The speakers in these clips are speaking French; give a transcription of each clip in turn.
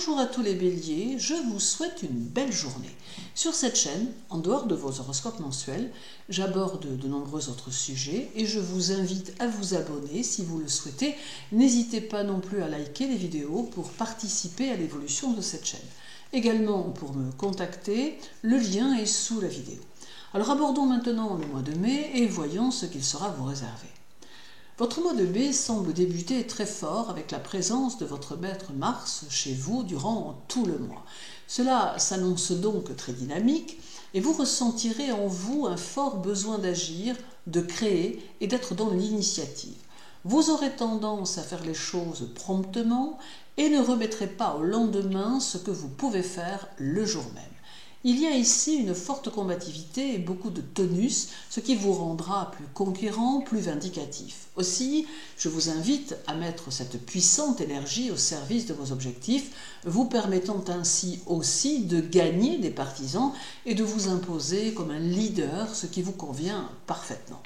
Bonjour à tous les béliers, je vous souhaite une belle journée. Sur cette chaîne, en dehors de vos horoscopes mensuels, j'aborde de nombreux autres sujets et je vous invite à vous abonner si vous le souhaitez. N'hésitez pas non plus à liker les vidéos pour participer à l'évolution de cette chaîne. Également, pour me contacter, le lien est sous la vidéo. Alors abordons maintenant le mois de mai et voyons ce qu'il sera vous réserver. Votre mois de mai semble débuter très fort avec la présence de votre maître Mars chez vous durant tout le mois. Cela s'annonce donc très dynamique et vous ressentirez en vous un fort besoin d'agir, de créer et d'être dans l'initiative. Vous aurez tendance à faire les choses promptement et ne remettrez pas au lendemain ce que vous pouvez faire le jour même. Il y a ici une forte combativité et beaucoup de tonus, ce qui vous rendra plus conquérant, plus vindicatif. Aussi, je vous invite à mettre cette puissante énergie au service de vos objectifs, vous permettant ainsi aussi de gagner des partisans et de vous imposer comme un leader, ce qui vous convient parfaitement.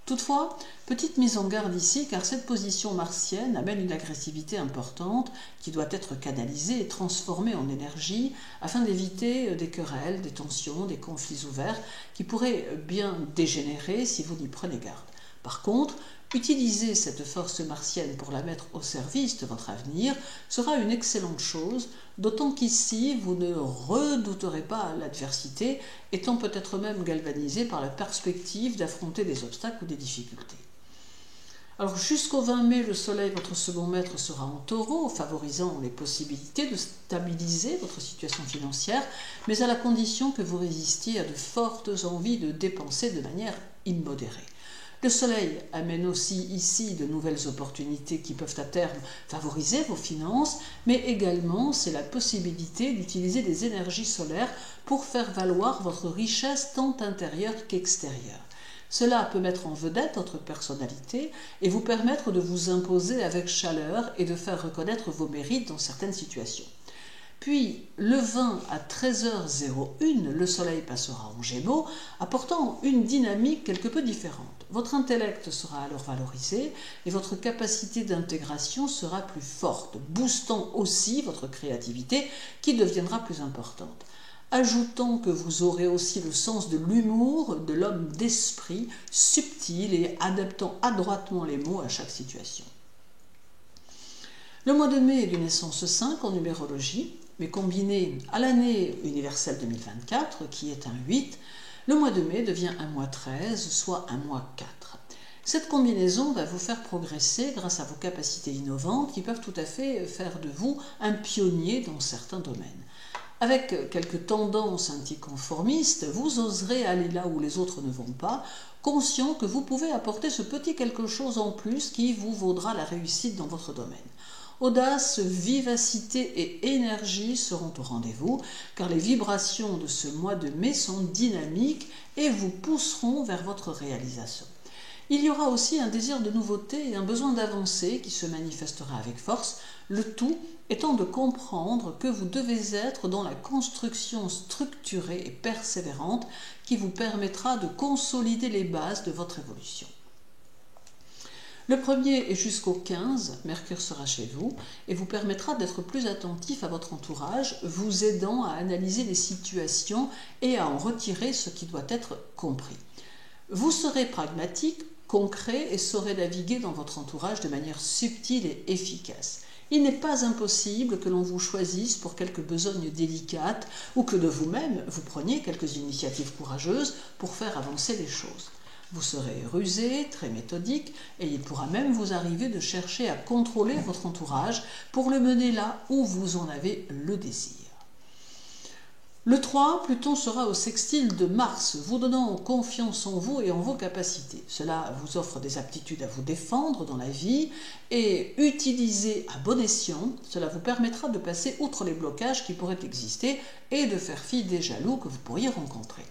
Toutefois, petite mise en garde ici, car cette position martienne amène une agressivité importante qui doit être canalisée et transformée en énergie afin d'éviter des querelles, des tensions, des conflits ouverts qui pourraient bien dégénérer si vous n'y prenez garde. Par contre, utiliser cette force martienne pour la mettre au service de votre avenir sera une excellente chose, d'autant qu'ici vous ne redouterez pas l'adversité, étant peut-être même galvanisé par la perspective d'affronter des obstacles ou des difficultés. Alors jusqu'au 20 mai, le soleil, votre second maître, sera en taureau, favorisant les possibilités de stabiliser votre situation financière, mais à la condition que vous résistiez à de fortes envies de dépenser de manière immodérée. Le soleil amène aussi ici de nouvelles opportunités qui peuvent à terme favoriser vos finances, mais également c'est la possibilité d'utiliser des énergies solaires pour faire valoir votre richesse tant intérieure qu'extérieure. Cela peut mettre en vedette votre personnalité et vous permettre de vous imposer avec chaleur et de faire reconnaître vos mérites dans certaines situations. Puis, le 20 à 13h01, le soleil passera en Gémeaux, apportant une dynamique quelque peu différente. Votre intellect sera alors valorisé et votre capacité d'intégration sera plus forte, boostant aussi votre créativité qui deviendra plus importante. Ajoutons que vous aurez aussi le sens de l'humour, de l'homme d'esprit, subtil et adaptant adroitement les mots à chaque situation. Le mois de mai est d'une essence 5 en numérologie, mais combiné à l'année universelle 2024, qui est un 8, le mois de mai devient un mois 13, soit un mois 4. Cette combinaison va vous faire progresser grâce à vos capacités innovantes qui peuvent tout à fait faire de vous un pionnier dans certains domaines. Avec quelques tendances anticonformistes, vous oserez aller là où les autres ne vont pas, conscient que vous pouvez apporter ce petit quelque chose en plus qui vous vaudra la réussite dans votre domaine. Audace, vivacité et énergie seront au rendez-vous, car les vibrations de ce mois de mai sont dynamiques et vous pousseront vers votre réalisation. Il y aura aussi un désir de nouveauté et un besoin d'avancer qui se manifestera avec force, le tout étant de comprendre que vous devez être dans la construction structurée et persévérante qui vous permettra de consolider les bases de votre évolution. Le 1er et jusqu'au 15, Mercure sera chez vous et vous permettra d'être plus attentif à votre entourage, vous aidant à analyser les situations et à en retirer ce qui doit être compris. Vous serez pragmatique, concret et saurez naviguer dans votre entourage de manière subtile et efficace. Il n'est pas impossible que l'on vous choisisse pour quelques besognes délicates ou que de vous-même vous preniez quelques initiatives courageuses pour faire avancer les choses. Vous serez rusé, très méthodique, et il pourra même vous arriver de chercher à contrôler votre entourage pour le mener là où vous en avez le désir. Le 3, Pluton sera au sextile de Mars, vous donnant confiance en vous et en vos capacités. Cela vous offre des aptitudes à vous défendre dans la vie et utilisé à bon escient, cela vous permettra de passer outre les blocages qui pourraient exister et de faire fi des jaloux que vous pourriez rencontrer.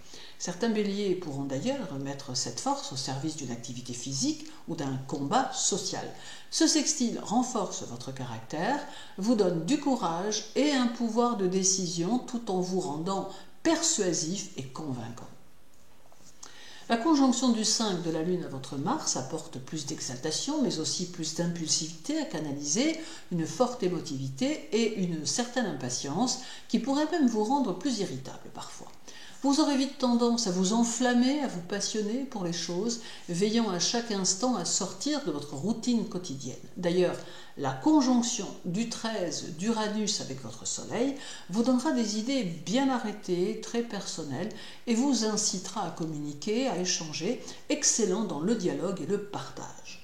Certains béliers pourront d'ailleurs mettre cette force au service d'une activité physique ou d'un combat social. Ce sextile renforce votre caractère, vous donne du courage et un pouvoir de décision tout en vous rendant persuasif et convaincant. La conjonction du 5 de la Lune à votre Mars apporte plus d'exaltation, mais aussi plus d'impulsivité à canaliser, une forte émotivité et une certaine impatience qui pourrait même vous rendre plus irritable parfois. Vous aurez vite tendance à vous enflammer, à vous passionner pour les choses, veillant à chaque instant à sortir de votre routine quotidienne. D'ailleurs, la conjonction du 13 d'Uranus avec votre Soleil vous donnera des idées bien arrêtées, très personnelles, et vous incitera à communiquer, à échanger, excellent dans le dialogue et le partage.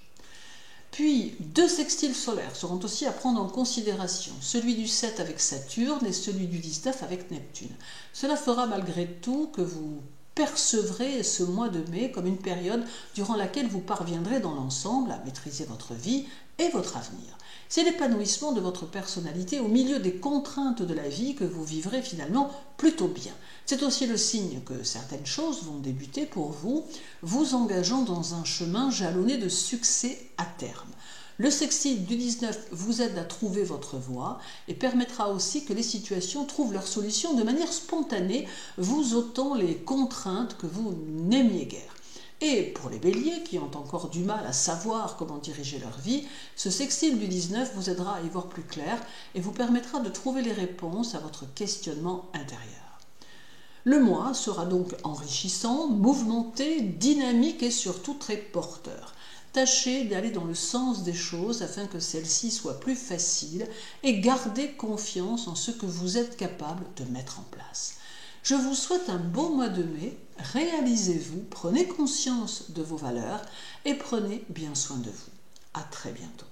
Puis, 2 sextiles solaires seront aussi à prendre en considération, celui du 7 avec Saturne et celui du 19 avec Neptune. Cela fera malgré tout que vous percevrez ce mois de mai comme une période durant laquelle vous parviendrez dans l'ensemble à maîtriser votre vie et votre avenir. C'est l'épanouissement de votre personnalité au milieu des contraintes de la vie que vous vivrez finalement plutôt bien. C'est aussi le signe que certaines choses vont débuter pour vous, vous engageant dans un chemin jalonné de succès à terme. Le sextile du 19 vous aide à trouver votre voie et permettra aussi que les situations trouvent leur solution de manière spontanée, vous ôtant les contraintes que vous n'aimiez guère. Et pour les béliers qui ont encore du mal à savoir comment diriger leur vie, ce sextile du 19 vous aidera à y voir plus clair et vous permettra de trouver les réponses à votre questionnement intérieur. Le mois sera donc enrichissant, mouvementé, dynamique et surtout très porteur. Tâchez d'aller dans le sens des choses afin que celles-ci soient plus faciles et gardez confiance en ce que vous êtes capable de mettre en place. Je vous souhaite un bon mois de mai, réalisez-vous, prenez conscience de vos valeurs et prenez bien soin de vous. À très bientôt.